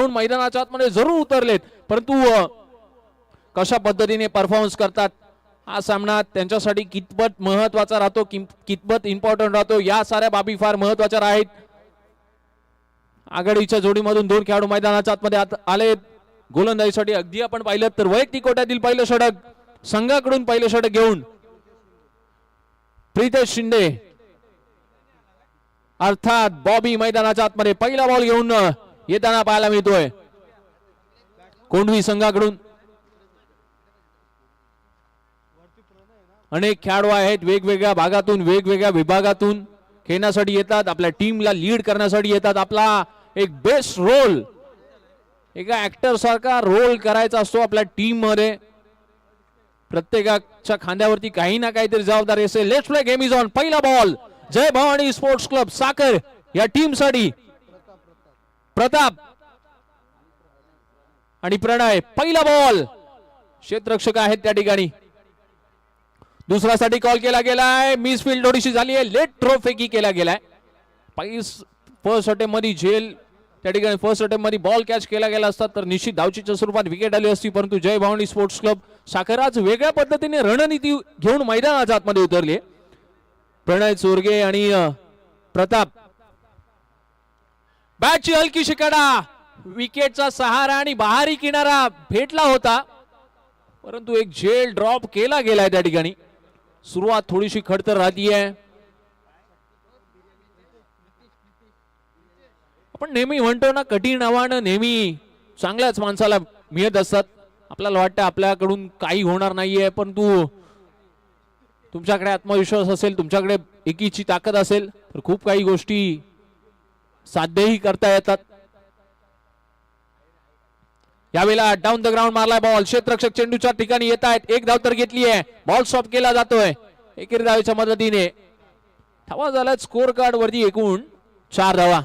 मैदानाच्या आतमध्ये जरूर उतरलेत, परंतु कशा पद्धतीने परफॉर्मन्स करतात हा सामना त्यांच्यासाठी कितपत महत्वाचा राहतो, कितपत इम्पॉर्टंट राहतो, या साऱ्या बाबी फार महत्वाच्या आहेत. आघाडीच्या जोडीमधून दोन खेळाडू मैदानाच्या आतमध्ये आले. गोलंदाजीसाठी अगदी आपण पाहिलं तर वैयक्तिक कोट्यातील पहिलं षटक, संघाकडून पहिलं षटक घेऊन प्रीतेश शिंदे अर्थात बॉबी मैदानाच्या आतमध्ये पहिला बॉल घेऊन येताना पाहायला मिळतोय. कोंढवी संघाकडून अनेक खेळाडू आहेत, वेगवेगळ्या भागातून वेगवेगळ्या विभागातून खेळण्यासाठी येतात, आपल्या टीमला लीड करण्यासाठी येतात. आपला एक बेस्ट रोल, एका ऍक्टर सारखा रोल करायचा असतो आपल्या टीम मध्ये. प्रत्येकाच्या खांद्यावरती काही ना काहीतरी जबाबदारी असेल. Let's play, game is on. पहिला बॉल जय भवानी स्पोर्ट्स क्लब साखर या टीम साठी प्रताप आणि प्रणय. पहिला बॉल, क्षेत्ररक्षक आहेत त्या ठिकाणी. दुसरा साठी कॉल केला गेलाय, मिस फील्ड थोडीशी झाली आहे, लेट थ्रो फेकी केला गेलाय. फर्स्ट अटेम्प्ट मध्ये झेल त्या ठिकाणी फर्स्ट अटेम्प्ट मध्ये बॉल कॅच केला गेला असता तर निश्चित धावचीच्या स्वरूपात विकेट आली असती, परंतु जय भवानी स्पोर्ट्स क्लब साखर आज वेगळ्या पद्धतीने रणनीती घेऊन मैदानाच्या आतमध्ये उतरले. प्रणय चोरगे आणि प्रताप. बॅटची हलकी शिकाडा, विकेटचा सहारा आणि बहारी किनारा भेटला होता, परंतु एक झेल ड्रॉप केला गेलाय त्या ठिकाणी. सुरुवात थोडीशी खडतर राहतीये. आपण नेहमी म्हणतो ना, कठीण आव्हानं नेहमी चांगल्याच माणसाला मिळत असतात. आपल्याला वाटतं आपल्याकडून काही होणार नाहीये, परंतु तुमच्याकडे आत्मविश्वास असेल, तुमच्याकडे एकीची ताकद असेल तर खूप काही गोष्टी साध्यही करता येतात. यावेळेला डाऊन द ग्राउंड मारलाय बॉल, क्षेत्ररक्षक चेंडूच्या ठिकाणी येत आहेत. एक धाव तर घेतली आहे, बॉल स्टॉप केला जातोय एकेरी धावेच्या मदतीने. धावा झाला स्कोर कार्ड वरती एकूण 4 धावा.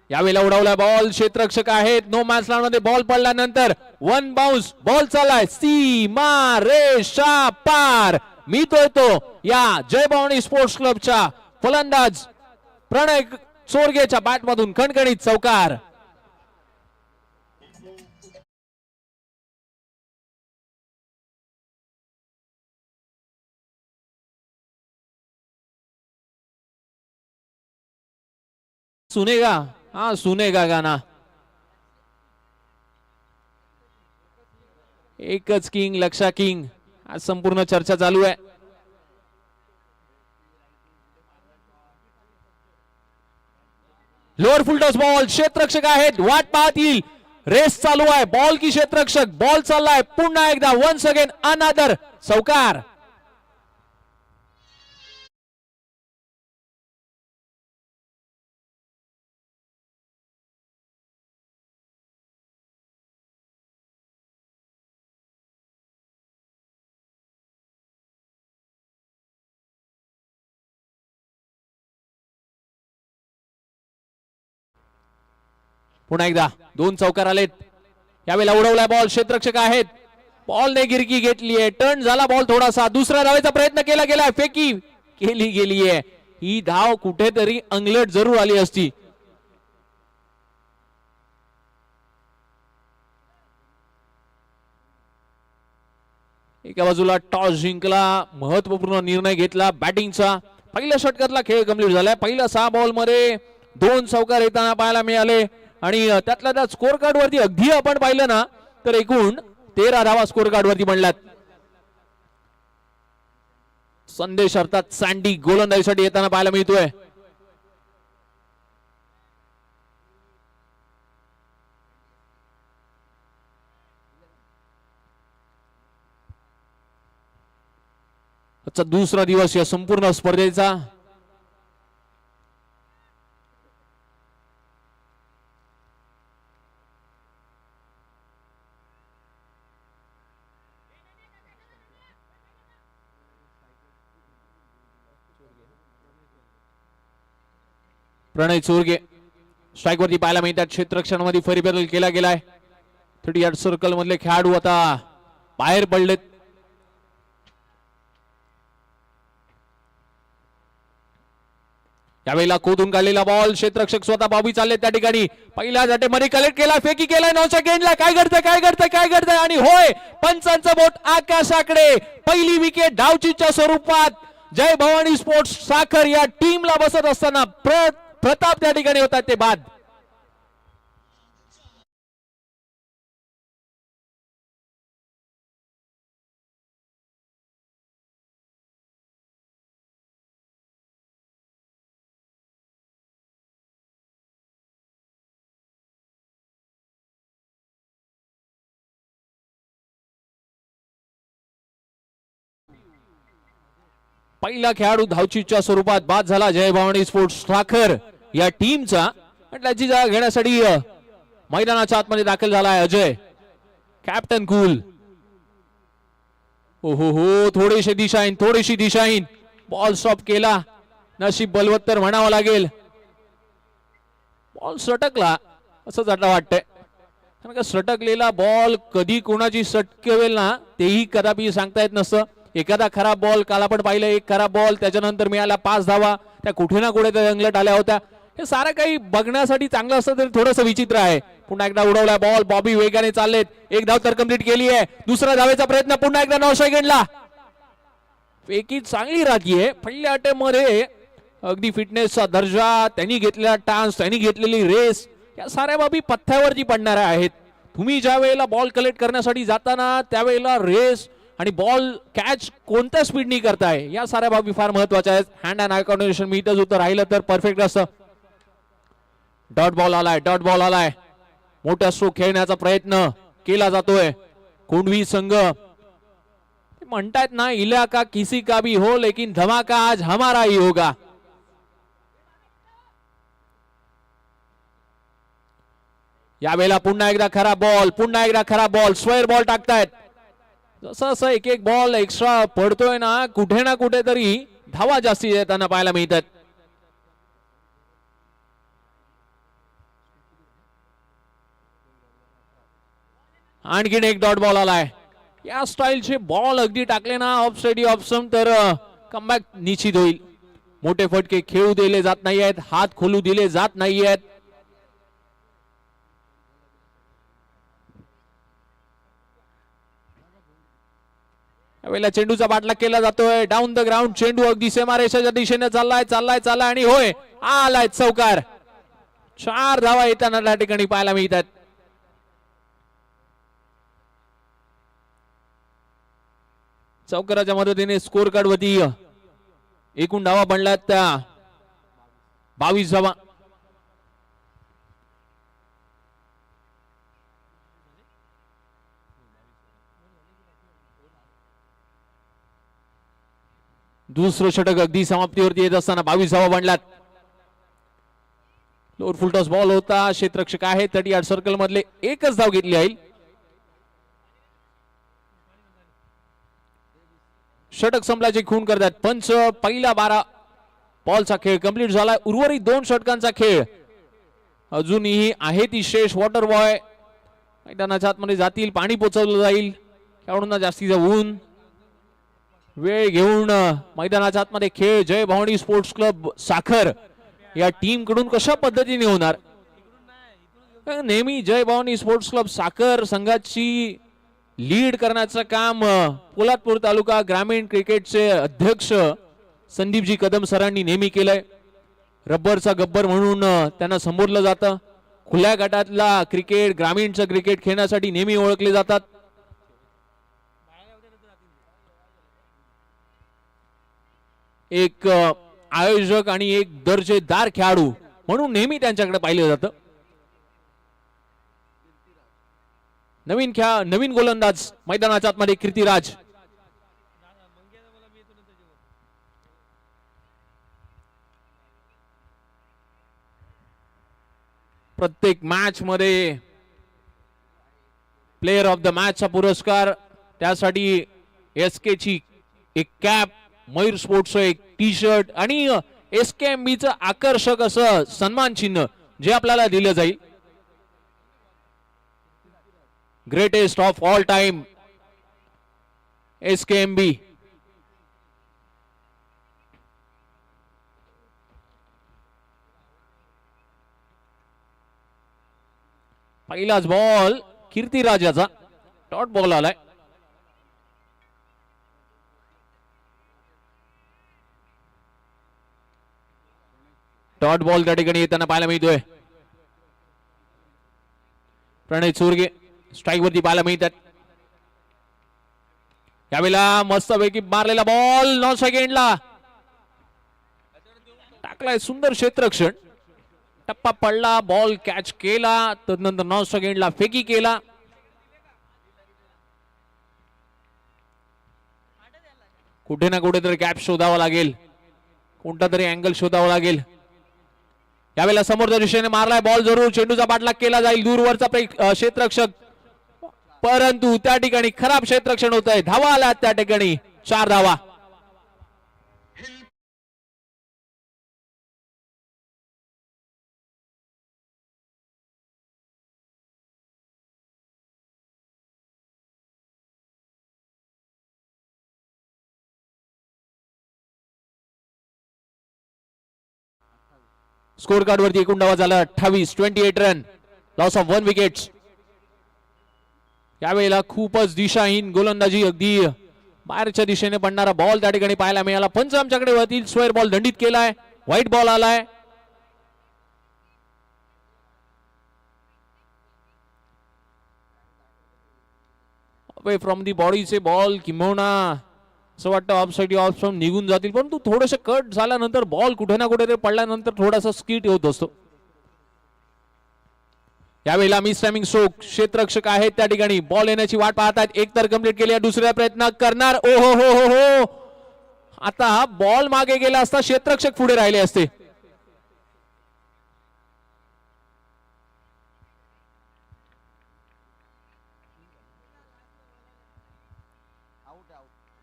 यावेळेला उडवला बॉल, क्षेत्ररक्षक आहेत नो मॅच लाईन मध्ये. बॉल पडल्यानंतर वन बाउन्स बॉल चाललाय सीमा रेषा पार. मिळतोय तो या जय भवानी स्पोर्ट्स क्लबच्या फलंदाज प्रणय चोरगेच्या बॅट मधून खणखणीत चौकार. सुनेगा, हाँ सुनेगा गाना. एकच किंग लक्षा किंग, आज संपूर्ण चर्चा चालू आहे. लोअर फुलटॉस बॉल, क्षेत्ररक्षक आहेत वाट पाहतील. रेस चालू आहे, बॉल की क्षेत्ररक्षक, बॉल चाललाय पुन्हा एकदा वन्स अगेन अनदर चौकार. पुन्हा एकदा 2 चौकार आलेत. यावेळेला उडवलाय बॉल, क्षेत्ररक्षक आहेत, बॉल ने गिरकी घेतली आहे, टर्न झाला बॉल थोडासा. दुसऱ्या धावेचा प्रयत्न केला गेलाय, फेकी केली गेली आहे. ही धाव कुठेतरी अंगलट जरूर आली असती. एका बाजूला टॉस जिंकला, महत्वपूर्ण निर्णय घेतला बॅटिंगचा. पहिल्या षटकातला खेळ कंप्लीट झालाय. पहिल्या 6 बॉल मध्ये 2 चौकार येताना पाहायला मिळाले आणि त्यातल्या त्या स्कोर कार्ड वरती अगदी आपण पाहिलं ना तर एकूण 13 धावा स्कोर कार्ड वरती बनल्यात. संदेश अर्थात सँडी गोलंदाजीसाठी येताना पाहायला मिळतोय. आजचा दुसरा दिवस या संपूर्ण स्पर्धेचा. प्रणय चोरगे स्ट्राइक वरती पाहायला मिळतात. क्षेत्ररक्षणामध्ये फेरी बदल केला गेलाय. 30 यार्ड सर्कल मधले खेळाडू आता बाहेर पडलेत. यावेळेला कोदून काढलेला बॉल, क्षेत्ररक्षक स्वतः बाबी चालले त्या ठिकाणी. पहिल्या झटकेमध्ये कलेक्ट केला, फेकी केला 9 सेकंडला. काय घडतंय आणि होय, पंचांचं बोट आकाशाकडे. पहिली विकेट धावचीच्या स्वरूपात जय भवानी स्पोर्ट्स साखर या टीमला बसत असताना प्रताप त्या ठिकाणी होतात ते बाद. पहिला खेळाडू धावचीच्या स्वरूपात बाद झाला जय भवानी स्पोर्ट्स साखर या टीमचा. त्याची जागा घेण्यासाठी मैदानाच्या आतमध्ये दाखल झाला आहे अजय, कॅप्टन कूल. हो थोडीशी दिशाहीन बॉल स्टॉप केला. नशीब बलवत्तर म्हणावं लागेल. बॉल सटकला असंच आता वाटतंय, कारण का सटकलेला बॉल कधी कोणाची सटकेल ना तेही कदापि सांगता येत नसतं. एखादा खराब बॉल, काल आपण पाहिलं एक खराब बॉल, त्याच्यानंतर मिळाला 5 धावा, त्या कुठे ना कुठे त्या रंगलट आल्या होत्या. हे सारं काही बघण्यासाठी चांगलं असतं तरी थोडंसं विचित्र आहे. पुन्हा एकदा उडवला बॉल, बॉबी वेगाने चाललेत. एक धाव तर कंप्लीट केली आहे. दुसरा धावेचा प्रयत्न पुन्हा एकदा 9 सेकंडला. फेकी चांगली राखीये. पहिल्या अटेम्प्टमध्ये अगदी फिटनेसचा दर्जा, त्यांनी घेतलेला टान्स, त्यांनी घेतलेली रेस, या साऱ्या बाबी पथ्यावरती पडणाऱ्या आहेत. तुम्ही ज्या वेळेला बॉल कलेक्ट करण्यासाठी जाताना त्यावेळेला रेस आणि बॉल कॅच कोणत्या स्पीडनी करताय या साऱ्या बाबी फार महत्वाच्या आहेत. हँड अँड आय कॉर्डिनेशन मी इथंच उत्तर राहिलं तर परफेक्ट असतं. डॉट बॉल आलाय. मोठा स्ट्रोक खेळण्याचा प्रयत्न केला जातोय. कोंडवी संघ म्हणतात ना, इलाका किसी का भी हो लेकिन धमाका आज हमारा ही होगा. यावेळेला पुन्हा एकदा खराब बॉल, स्क्वेअर बॉल टाकतायत. जसं एक एक बॉल एक्स्ट्रा पडतोय ना, कुठे ना कुठे तरी धावा जास्ती येताना पाहायला मिळतात. आणखीन एक डॉट बॉल आलाय. या स्टाईलचे बॉल अगदी टाकले ना ऑफ स्टेडी ऑप्शन तर कमबॅक निश्चित होईल. मोठे फटके खेळू दिले जात नाही आहेत, हात खोलू दिले जात नाही आहेत. यावेळेला चेंडूचा बाटला केला जातोय. डाऊन द ग्राउंड चेंडू अगदी सीमारेषेच्या दिशेने चाललाय आणि होय, आलाय चौकार. 4 धावा येताना त्या ठिकाणी पाहायला मिळतात. चौकाराच्या मदतीने स्कोर कार्ड वरती एकूण धावा बनल्यात त्या 22 धावा. दुसरं षटक अगदी समाप्तीवरती येत असताना 22 धावा बनल्यात. लोअर फुलटॉस बॉल होता. क्षेत्ररक्षक आहे 38 सर्कल मधले एकच धाव घेतली आहे. षटक संपल्याची खून करतात पंच. पहिला 12 बॉलचा खेळ कंप्लीट झाला. उर्वरित 2 षटकांचा खेळ अजूनही आहे ती शेष. वॉटर बॉय मैदानाच्या आतमध्ये जातील, पाणी पोचवलं जाईल. खेळाडूंना जास्तीचं ऊन वेळ घेऊन मैदानाच्या आतमध्ये खेळ जय भवानी स्पोर्ट्स क्लब साखर या टीम कडून कशा पद्धतीने होणार. नेहमी जय भवानी स्पोर्ट्स क्लब साखर संघाची लीड करण्याचं काम पोलादपूर तालुका ग्रामीण क्रिकेटचे अध्यक्ष संदीपजी कदम सरांनी नेहमी केलंय. रब्बरचा गब्बर म्हणून त्यांना संबोधलं जातं. खुल्या गटातला क्रिकेट, ग्रामीणचं क्रिकेट खेळण्यासाठी नेहमी ओळखले जातात. एक आयोजक आणि एक दर्जेदार खेळाडू म्हणून नेहमी त्यांच्याकडे पाहिलं जातं. नवीन गोलंदाज मैदानाच्या आतमध्ये कीर्तिराज. प्रत्येक मॅच मध्ये प्लेयर ऑफ द मॅच चा पुरस्कार, त्यासाठी एसके ची एक कॅप, मयूर स्पोर्ट्स एक टी शर्ट आणि एसकेएमबी चं आकर्षक असं सन्मान चिन्ह जे आपल्याला दिलं जाईल. Greatest of all time SKMB. पहिलाच बॉल कीर्तिराजाचा डॉट बॉल आलाय. डॉट बॉल त्या ठिकाणी येताना पाहायला मिळतोय. प्रणय चोरगे स्ट्राईक वरती पाहायला मिळतात. यावेळेला मस्तपैकी मारलेला बॉल 9 सेकंडला टाकलाय. सुंदर क्षेत्ररक्षण. टप्पा पडला, बॉल कॅच केला, तदनंतर 9 सेकंडला फेकी केला. कुठे ना कुठेतरी गॅप शोधावा लागेल, कोणता तरी अँगल शोधावा लागेल. यावेळेला समोरच्या दिशेने मारलाय बॉल, जरूर चेंडूचा पाठलाग केला जाईल. दूरवरचा क्षेत्ररक्षक, परंतु त्या ठिकाणी खराब क्षेत्ररक्षण होत आहे. धावा आला त्या ठिकाणी 4 धावा. स्कोर कार्ड वरती एकूण धावा झाला 28. 28 रन, लॉस ऑफ 1 विकेट्स. यावेळेला खूपच दिशाहीन गोलंदाजी, अगदी बाहेरच्या दिशेने पडणारा बॉल त्या ठिकाणी पाहायला मिळाला. पंच आमच्याकडे वरती स्क्वेअर बॉल दंडित केलाय, व्हाईट बॉल आलाय. अवे फ्रॉम दी बॉडीचे बॉल किंबहुना असं वाटतं ऑफ साईड ऑफ फ्रॉम निघून जातील, परंतु थोडेसे कट झाल्यानंतर बॉल कुठे ना कुठे पडल्यानंतर थोडासा स्किट होत असतो. यावेळेला मिस टायमिंग स्ट्रोक, क्षेत्ररक्षक आहेत त्या ठिकाणी, बॉल येण्याची वाट पाहतात. एक तर कंप्लीट केली, दुसरा प्रयत्न करणार. ओ हो हो हो हो, आता बॉल मागे गेला असता, क्षेत्ररक्षक पुढे राहिले असते.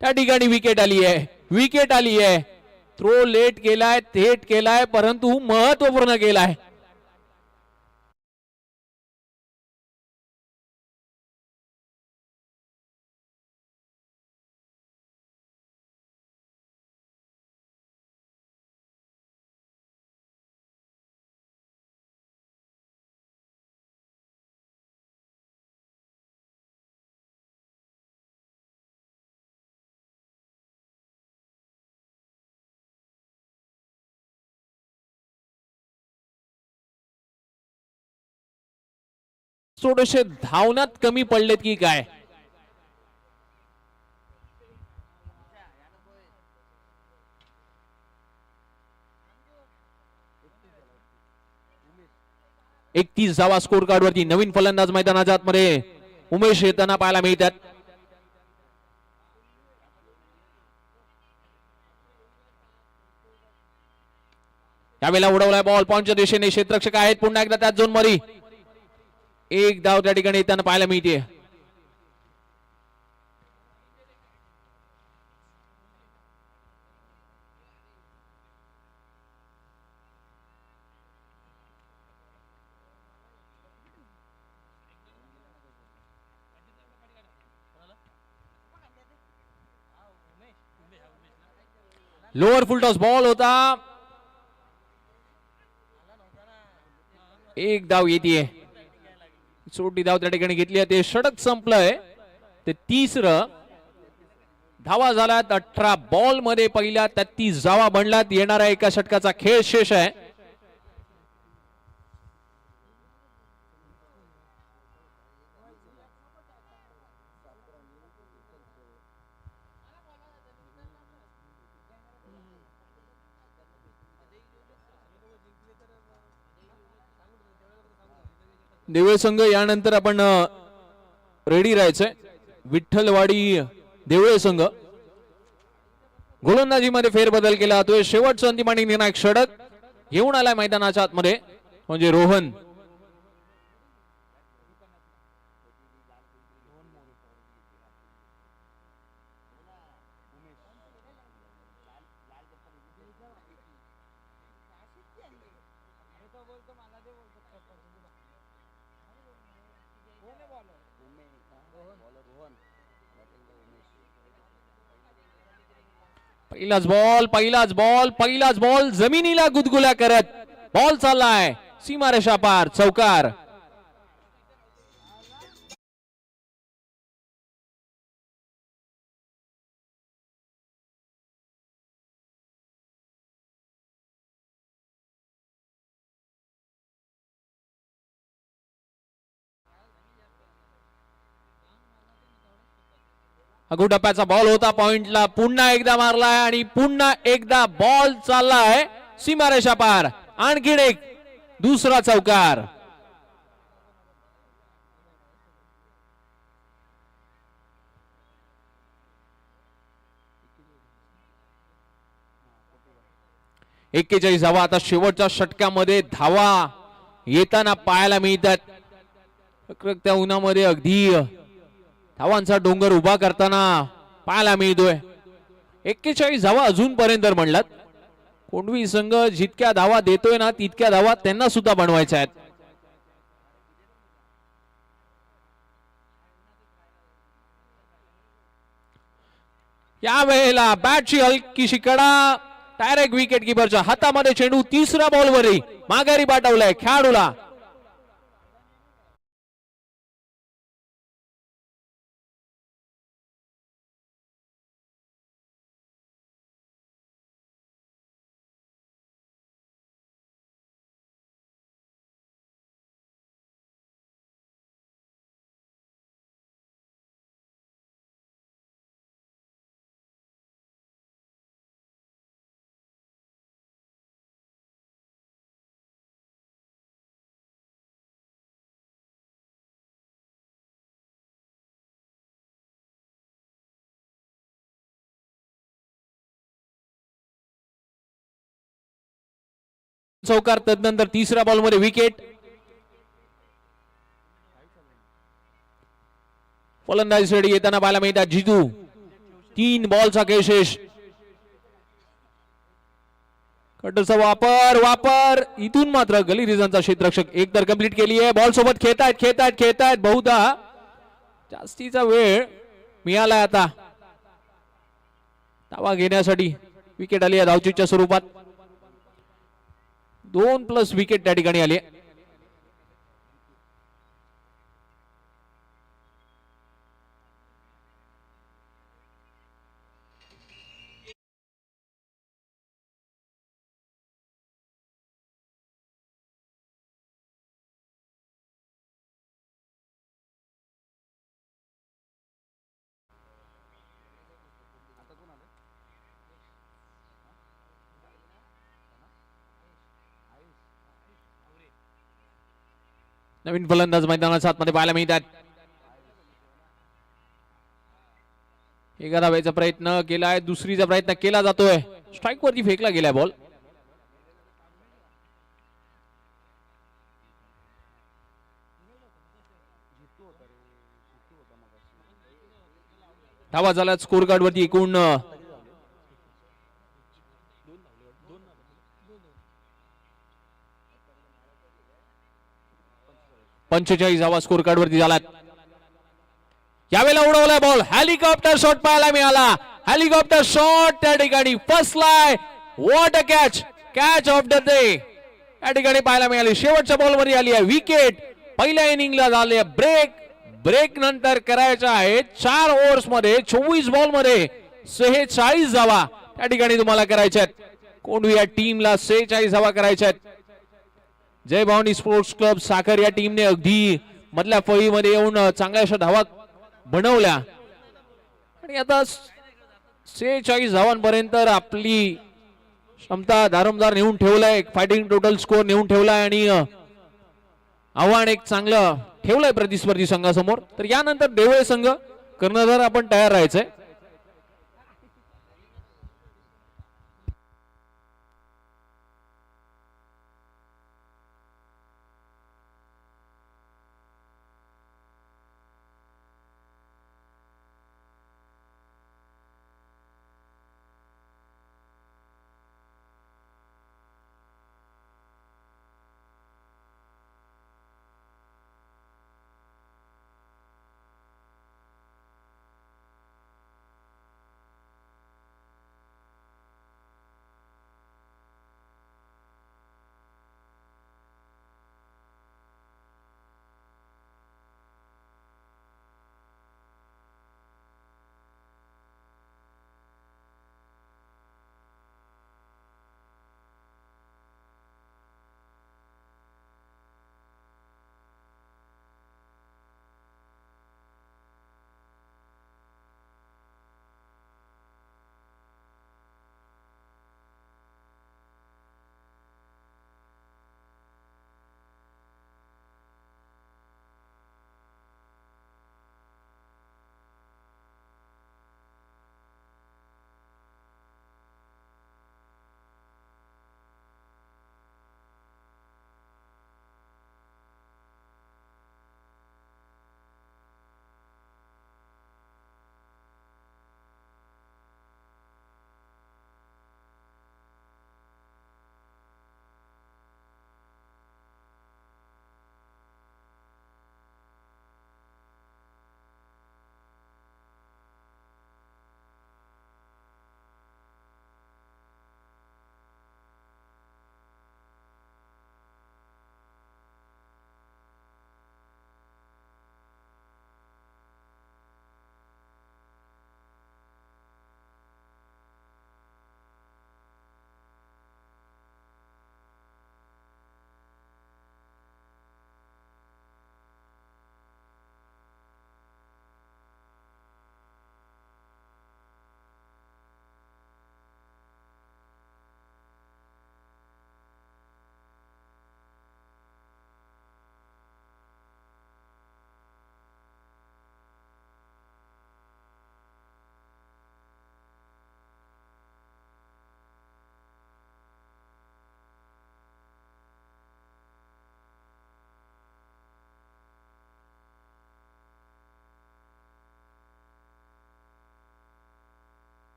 त्या ठिकाणी विकेट आली आहे, विकेट आली आहे. थ्रो लेट केलाय, थेट केलाय, परंतु महत्वपूर्ण केलाय. थोडेसे धावण्यात कमी पडलेत की काय? एकतीस धावा स्कोर कार्ड वरती. नवीन फलंदाज मैदानाच्या आतमध्ये उमेश येताना पाहायला मिळतात. यावेळेला उडवलाय बॉल पॉइंटच्या दिशेने, क्षेत्ररक्षक आहेत पुन्हा एकदा त्याच झोन मध्ये. एक धाव त्या ठिकाणी येताना पाहायला मिळते. लोअर फुल टॉस बॉल होता. एक धाव येते, छोटी धाव त्या ठिकाणी घेतली. ते षटक संपलंय, ते तिसरं. धावा झाल्यात 18 बॉल मध्ये, पहिल्या 33 धावा बनल्यात. येणाऱ्या एका षटकाचा खेळ शेष आहे. देवळे संघ यानंतर आपण रेडी राहायचंय. विठ्ठलवाडी देवळे संघ गोलंदाजीमध्ये फेरबदल केला जातोय. शेवटचा अंतिम आणि निर्णायक षटक घेऊन आलाय मैदानाच्या आतमध्ये, म्हणजे रोहन. पहिलाच बॉल, पहिलाच बॉल, पहिलाच बॉल जमिनीला गुदगुल्या करत बॉल चाललाय सीमारेषा पार, चौकार. अगो टप्प्याचा बॉल होता पॉइंटला, पुन्हा एकदा मारलाय आणि पुन्हा एकदा बॉल चाललाय सीमारेषा पार. आणखीन एक दुसरा चौकार. एक्केचाळीस धावा आता शेवटच्या षटकामध्ये धावा येताना पाहायला मिळतात. त्या उन्हामध्ये अगदी धावांचा डोंगर उभा करताना पाहायला मिळतोय. 41 धावा अजूनपर्यंत म्हणलात. कोंडवी संघ जितक्या धावा देतोय ना तितक्या धावा त्यांना सुद्धा बनवायच्या आहेत. यावेळेला बॅटची हलकीशी कडा, डायरेक्ट विकेट किपरच्या हातामध्ये चेंडू. तिसऱ्या बॉलवरही माघारी पाठवलाय खेळाडूला. चौकार, तदनंतर तिसऱ्या बॉलमध्ये विकेट. फलंदाजीसाठी येताना पाहायला मिळतात जितू. 3 बॉलचा केशेष. कटरचा वापर इथून मात्र गली रिझनचा क्षेत्ररक्षक एक तर कंप्लीट केली आहे. बॉल सोबत खेळतायत बहुधा जास्तीचा वेळ मिळाला. आता धावा घेण्यासाठी विकेट आली आहे धावचीच्या स्वरूपात. 2+ विकेट त्या ठिकाणी आली. नवीन फलंदाज मैदानाच्या आतमध्ये पाहायला मिळतात. एका धावेचा प्रयत्न केलाय, दुसरीचा प्रयत्न केला जातोय. स्ट्राइक वरती फेकला गेलाय बॉल. धावा झाला स्कोर कार्ड वरती एकूण 45 धावा स्कोर कार्ड वरती झालात. यावेळेला उडवलाय बॉल. हेलिकॉप्टर शॉट पाहायला मिळाला. हेलिकॉप्टर शॉट त्या ठिकाणी फसलाय. What a catch of the day त्या ठिकाणी पाहायला मिळाली. शेवटच्या बॉलवरती आली आहे विकेट. पहिल्या इनिंगला झाले ब्रेक नंतर करायचा आहे 4 ओव्हर्स मध्ये 24 बॉल मध्ये 46 धावा त्या ठिकाणी तुम्हाला करायच्या आहेत. कोंडवी या टीमला 46 धावा करायच्या आहेत. जय भवानी स्पोर्ट्स क्लब साखर या टीमने अगदी मधल्या फळीमध्ये येऊन चांगल्या अशा धावा बनवल्या आणि आता 46 धावांपर्यंत आपली क्षमता दारोमदार नेऊन ठेवलाय. फायटिंग टोटल स्कोर नेऊन ठेवलाय आणि आव्हान एक चांगलं ठेवलंय प्रतिस्पर्धी संघासमोर. तर यानंतर देवळे संघ कर्णधार आपण तयार राहायचंय.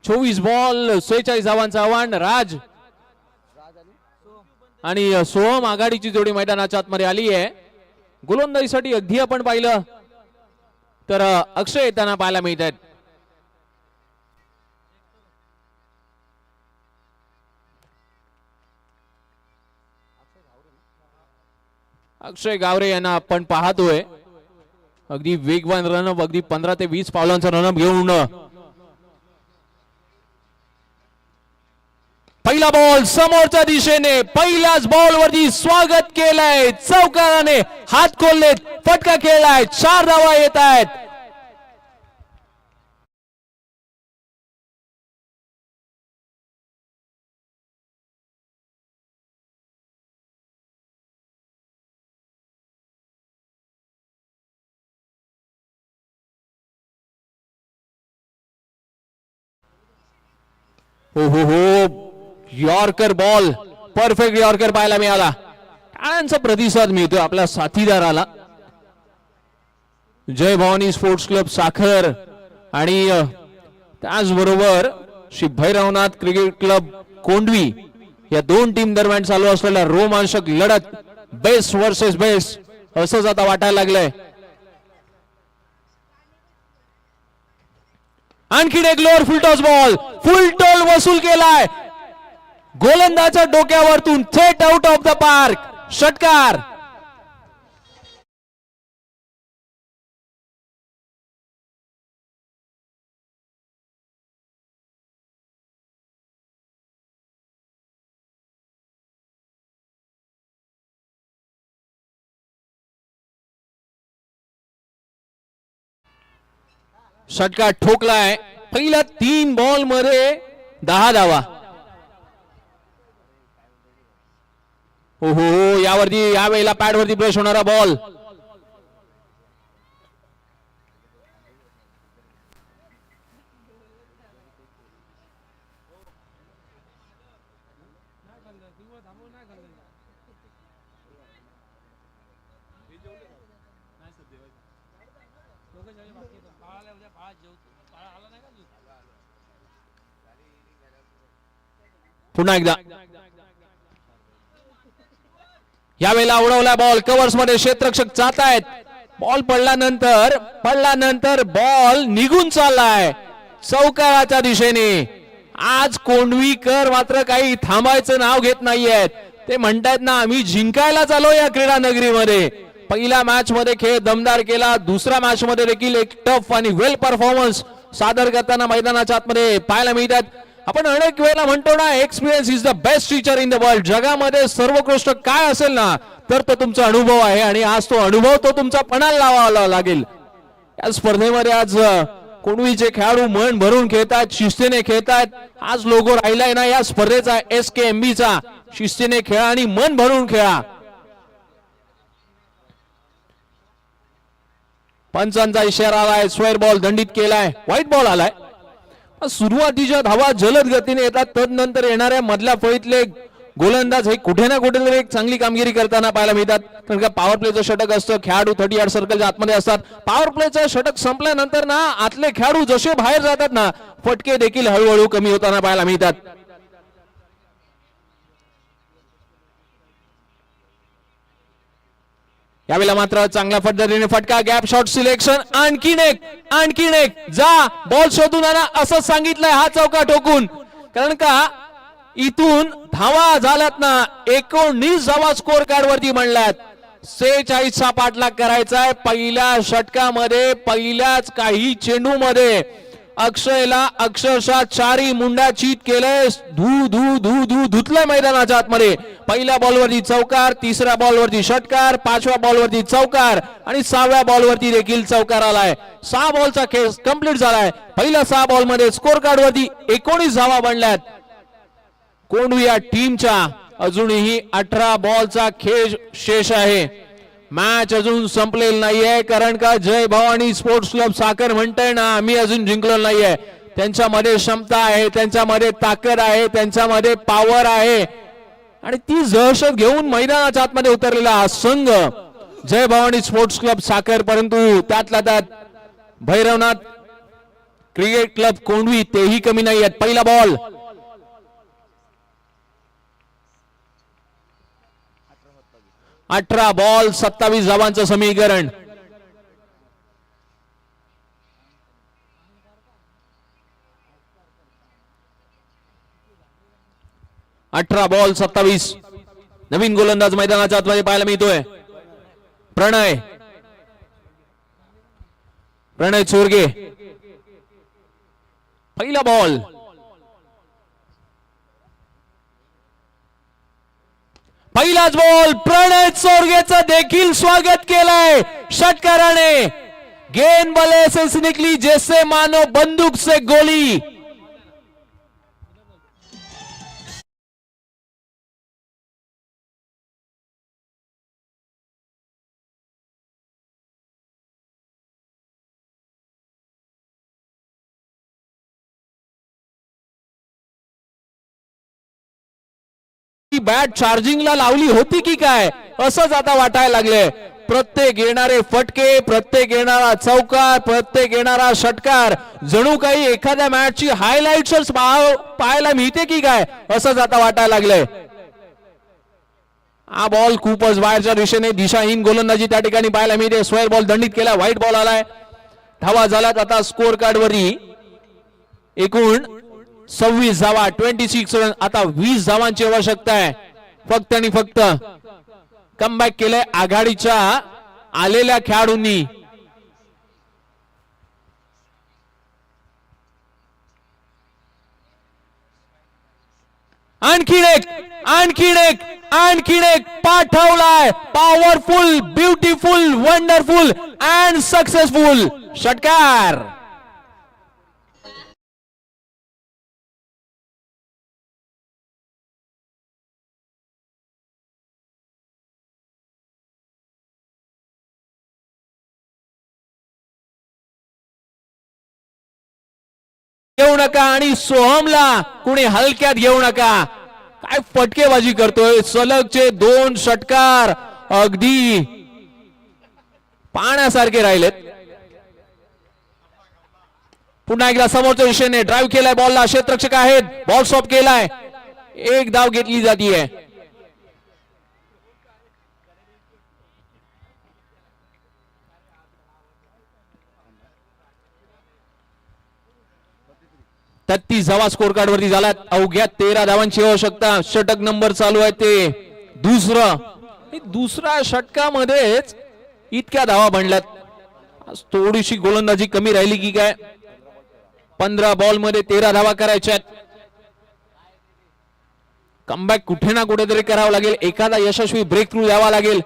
24 बॉल 46 धावांचं आव्हान. राज आणि सोहम आघाडीची जोडी मैदानाच्या आतमध्ये आली आहे. गोलंदाजीसाठी अगदी आपण पाहिलं तर अक्षय येताना पाहायला मिळत आहेत. अक्षय गावरे यांना आपण पाहतोय अगदी वेगवान रनअप, अगदी 15 ते 20 पावलांचा रनअप घेऊन पहिला बॉल समोरच्या दिशेने, पहिल्याच बॉल वरती स्वागत केलंय, चौकाराने हात खोललेत, फटका खेळलाय, 4 धावा येत आहेत. हो हो हो, यॉर्कर बॉल, परफेक्ट यॉर्कर पाहायला मिळाला. टाळ्यांचा प्रतिसाद मिळतोय आपल्या साथीदाराला. जय भवानी स्पोर्ट्स क्लब साखर आणि त्याचबरोबर श्री भैरवनाथ क्रिकेट क्लब कोंडवी या दोन टीम दरम्यान चालू असलेल्या रोमांचक लढत, बेस्ट वर्सेस बेस्ट असंच आता वाटायला लागलंय. आणखी एक लोअर फुलटॉस बॉल, फुलटॉल वसूल केलाय, गोलंदाजाच्या डोक्यावरतून थेट आउट ऑफ द पार्क, षटकार. षटकार ठोकलाय. पहिल्या 3 बॉल मध्ये 10 धावा. ओहो, यावरती यावेळेला पॅड वरती प्रेस होणारा बॉल. पुन्हा एकदा यावेळेला उडवला बॉल, कव्हर्स मध्ये क्षेत्ररक्षक जात आहेत. बॉल पडल्यानंतर बॉल निघून चाललाय चौकाराच्या दिशेने. आज कोंडवीकर मात्र काही थांबायचं नाव घेत नाहीयेत. ते म्हणतात ना, आम्ही जिंकायला चाललो या क्रीडा नगरीमध्ये. पहिल्या मॅच मध्ये खेळ दमदार केला, दुसऱ्या मॅच मध्ये देखील एक टफ आणि वेल परफॉर्मन्स सादर करताना मैदानाच्या आतमध्ये पाहायला मिळतात. आपण अनेक वेळेला म्हणतो ना, experience is the best teacher in the world. जगामध्ये सर्वोत्कृष्ट काय असेल ना, तर तो तुमचा अनुभव आहे. आणि आज तो अनुभव तो तुमचा पणाला लावावा लागेल. या स्पर्धेमध्ये आज कोंडवीचे खेळाडू मन भरून खेळतात, शिस्तीने खेळतात. आज लोगो राहिलाय ना या स्पर्धेचा, SKMB चा. शिस्तीने खेळा आणि मन भरून खेळा. पंचांचा इशारा आलाय, स्क्वेअर बॉल दंडित केलाय, व्हाईट बॉल आलाय. सुरुवातीच्या धावा जलद गतीने येतात, तदनंतर येणाऱ्या मधल्या फळीतले गोलंदाज हे कुठे ना कुठेतरी एक चांगली कामगिरी करताना पाहायला मिळतात. कारण का पॉवर प्लेचं षटक असतं, खेळाडू 30 यार्ड सर्कलच्या आतमध्ये असतात. पॉवर प्लेचं षटक संपल्यानंतर ना आतले खेळाडू जसे बाहेर जातात ना, फटके देखील हळूहळू कमी होताना पाहायला मिळतात. यावेळेला मात्र चांगल्या पद्धतीने फटका, गॅप शॉट सिलेक्शन, आणखीन एक जा बॉल शोधून आणा असं सांगितलंय हा चौका ठोकून. कारण का इथून धावा झाल्यात ना 19 धावा स्कोर कार्ड वरती म्हणल्यात. 46 चा पाठलाग करायचा आहे. पहिल्या षटकामध्ये पहिल्याच काही चेंडू मध्ये अक्षयला अक्षरशः 4 मुंडा चीत केलंय, धुतलंय मैदानाच्या आतमध्ये. पहिल्या बॉलवरती चौकार, तिसऱ्या बॉलवरती षटकार, 5व्या बॉलवरती चौकार आणि 6व्या बॉलवरती देखील चौकार आलाय. 6 बॉलचा खेळ कंप्लीट झालाय. पहिल्या 6 बॉल मध्ये स्कोर कार्ड वरती 19 धावा बनल्यात. कोंडवी या टीमच्या अजूनही 18 बॉलचा खेळ शेष आहे. मॅच अजून संपलेली नाहीये. कारण का जय भवानी स्पोर्ट्स क्लब साखर म्हणतंय ना, आम्ही अजून जिंकलो नाहीये. त्यांच्यामध्ये क्षमता आहे, त्यांच्यामध्ये ताकद आहे, त्यांच्यामध्ये पॉवर आहे आणि ती दहशत घेऊन मैदानाच्या आतमध्ये उतरलेला संघ जय भवानी स्पोर्ट्स क्लब साखर. परंतु त्यातल्या त्यात भैरवनाथ क्रिकेट क्लब कोंढवी तेही कमी नाही आहेत. पहिला बॉल 18 बॉल 27 धावांचं समीकरण. अठरा बॉल 27. नवीन गोलंदाज मैदानाच्या आतमध्ये पाहायला मिळतोय. प्रणय चोरगे. पहिला बॉल पहिलाच बॉल प्रणय चोरगेचं देखील स्वागत केलंय षटकाराने. गेंद बल्ले से निकली जैसे मानो बंदूक से गोली. बॅट चार्जिंगला लावली होती की काय असंच आता वाटायला लागले. प्रत्येक येणारे फटके, प्रत्येक येणारा चौकार, प्रत्येक येणारा षटकार जणू काही एखाद्या मॅचची हायलाइट्स पाहायला मिळते की काय असंच आता वाटायला लागलंय. हा बॉल खूपच बाहेरच्या दिशेने दिशाहीन गोलंदाजी त्या ठिकाणी पाहायला मिळते. स्क्वेअर बॉल दंडित केला, व्हाईट बॉल आलाय. धावा झाल्यात आता स्कोर कार्ड वरती एकूण 26 धावा, 26 रन. आता 20 धावांची आवश्यकता आहे फक्त आणि फक्त. कमबॅक केलंय आघाडीच्या आलेल्या खेळाडूंनी. आणखीन एक पाठवलाय. Powerful, beautiful, wonderful and successful षटकार. घेऊ नका आणि सोहमला कुणी हलक्यात घेऊ नका. काय फटकेबाजी करतोय. सलगचे 2 षटकार अगदी पाण्यासारखे राहिलेत. पुन्हा एकदा समोरच्या दिशेने ड्राईव्ह केलाय बॉलला. क्षेत्ररक्षक आहेत, बॉल स्टॉप केलाय. एक धाव घेतली जातीये. तीस धावा स्कोर कार्ड वरती झाल्यात. अवघ्या 13 धावांची आवश्यकता. षटक नंबर चालू आहे ते दुसरा षटकामध्येच इतक्या धावा बनल्यात. थोडीशी गोलंदाजी कमी राहिली की काय. 15 बॉल मध्ये 13 धावा करायच्यात. कमबॅक कुठे ना कुठेतरी करावं लागेल. एखादा यशस्वी ब्रेक थ्रू द्यावा लागेल.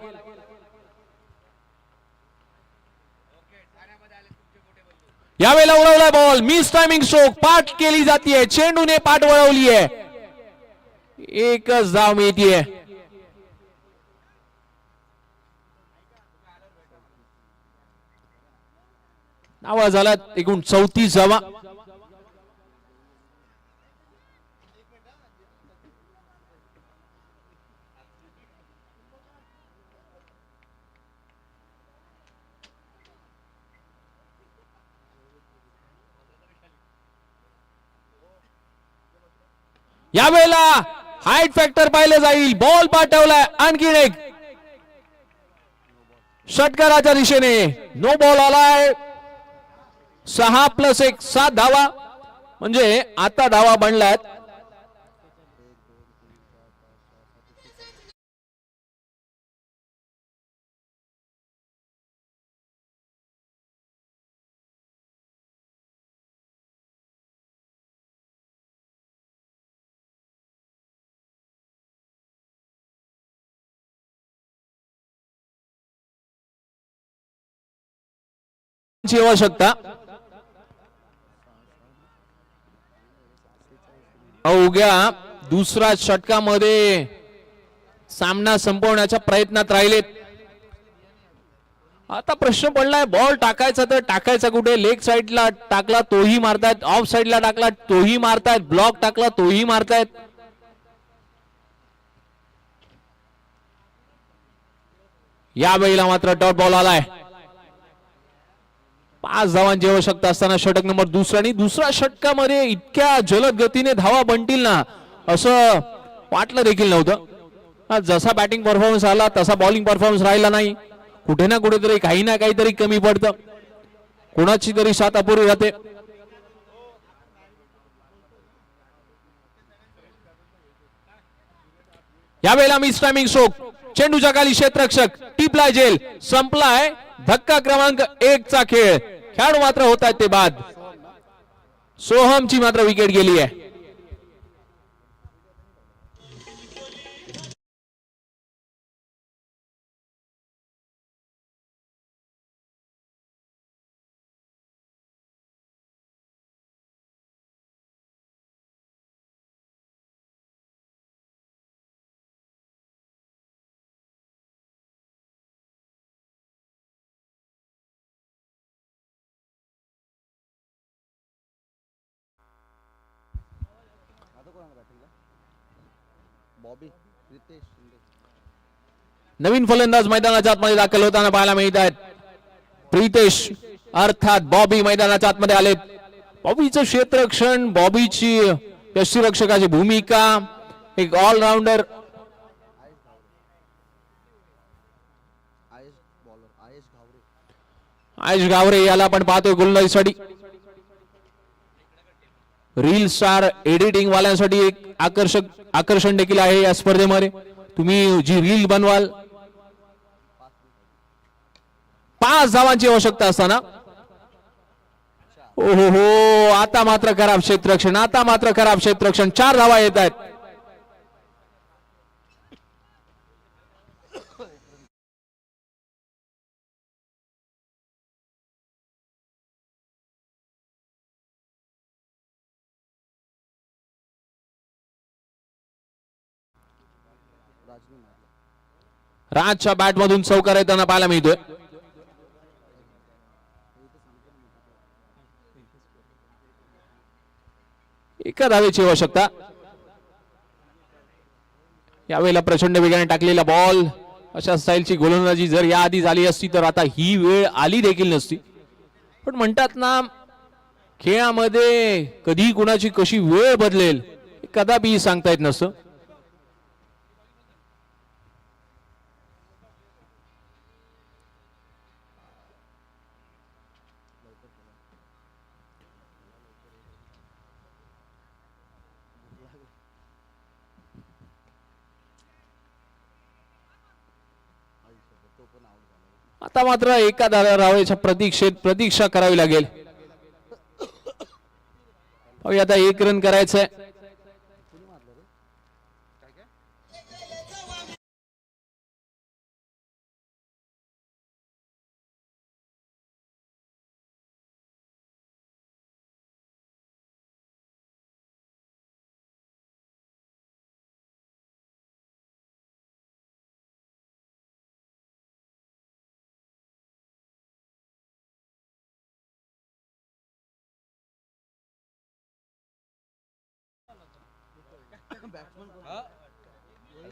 यावेळेला उडवलाय बॉल. Miss timing stroke. पाठ केली जाते. चेंडूने पाठ वळवली आहे. एकच धाव मिळतीये. धावा झाल्यात एकूण 34 धावा. यावेळेला हाईट फॅक्टर पाहिले जाईल. बॉल पाठवलाय आणखीन एक षटकाराच्या दिशेने. नो बॉल आलाय. 6+1 7 धावा म्हणजे आता धावा बनल्यात. आवश्यकता. अवघ्या दुसऱ्या षटकामध्ये सामना संपवण्याच्या प्रयत्नात राहिलेत. आता प्रश्न पडलाय बॉल टाकायचा तर टाकायचा कुठे. लेग साइडला टाकला तोही मारतायत, ऑफ साइडला टाकला तोही मारतायत, ब्लॉक टाकला तोही मारतायत. यावेळेला मात्र डॉट बॉल आलाय. 5 धावांची आवश्यकता असताना षटक नंबर दुसरा आणि दुसऱ्या षटकामध्ये इतक्या जलद गतीने धावा बनतील ना असं वाटलं देखील नव्हतं. जसा बॅटिंग परफॉर्मन्स आला तसा बॉलिंग परफॉर्मन्स राहिला नाही. कुठे ना कुठेतरी काही ना काहीतरी कमी पडतं, कोणाची तरी साथ अपुरी राहते. यावेळेला मिस टायमिंग स्ट्रोक, चेंडूच्या खाली क्षेत्ररक्षक टिपलाय जेल, संपलाय धक्का क्रमांक 1 चा खेळ. खेळाडू मात्र होत आहेत ते बाद. सोहमची मात्र विकेट गेली आहे. नवीन फलंदाज मैदानाच्या आतमध्ये दाखल होताना पाहायला मिळत आहेत. प्रितेश अर्थात बॉबी मैदानाच्या आतमध्ये आलेत. बॉबीचं क्षेत्ररक्षण, बॉबीची यष्टीरक्षकाची भूमिका, एक ऑलराऊंडर. आयुष गावरे याला आपण पाहतोय गोलंदाजीसाठी. रील स्टार एडिटिंग वाल्यांसाठी एक आकर्षण देखील आहे या स्पर्धेमध्ये. तुम्ही जी रील बनवाल, 5 धावांची आवश्यकता असताना ओहो हो, आता मात्र खराब क्षेत्ररक्षण, आता मात्र खराब क्षेत्ररक्षण. 4 धावा येत आहेत. राजच्या बॅट मधून चौकार येताना पाहायला मिळतोय. एका धावेची आवश्यकता. यावेळेला प्रचंड वेगाने टाकलेला बॉल, अशा स्टाईलची गोलंदाजी जर याआधी झाली असती तर आता ही वेळ आली देखील नसती. पण म्हणतात ना, खेळामध्ये कधी कुणाची कशी वेळ बदलेल कदापि सांगता येत नसतं. आता मात्र एका धावेच्या प्रतीक्षा करावी लागेल. आता 1 रन करायचंय.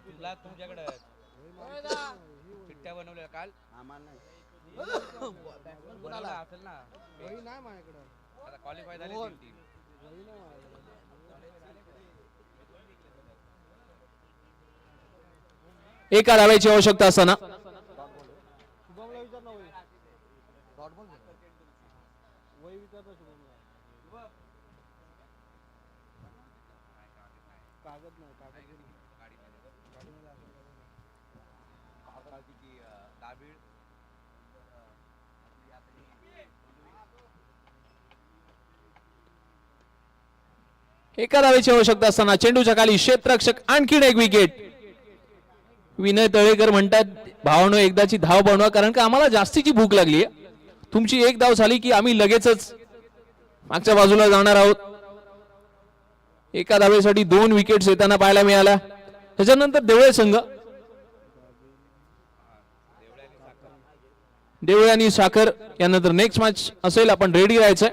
तुला तुमच्याकडे चिठ्ठ्या बनवल्या काल बनवला असेल ना. नाही माझ्याकडे. आता क्वालिफाय झाली टीम. एका धावेची आवश्यकता असताना एका धावेची आवश्यकता असताना चेंडूच्या खाली क्षेत्ररक्षक, आणखीन एक विकेट. विनय तळेकर म्हणतात, भावानो एकदाची धाव बनवा, कारण का आम्हाला जास्तीची भूक लागली आहे. तुमची 1 धाव झाली की आम्ही लगेचच मागच्या बाजूला जाणार आहोत. एका धावेसाठी 2 विकेट्स येताना पाहायला मिळाल्या. त्याच्यानंतर देवळे संघ, देवळे आणि साखर यानंतर नेक्स्ट मॅच असेल, आपण रेडी राहायचंय.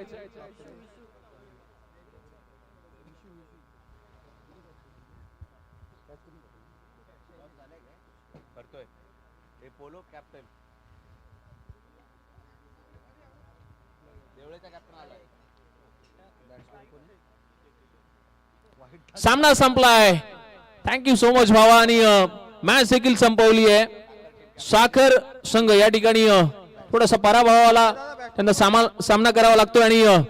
सामना संपलाय. थँक्यू सो मच भावा. आणि मॅच देखील संपवली आहे. साखर संघ या ठिकाणी थोडासा पराभवाला त्यांना सामना करावा लागतो आणि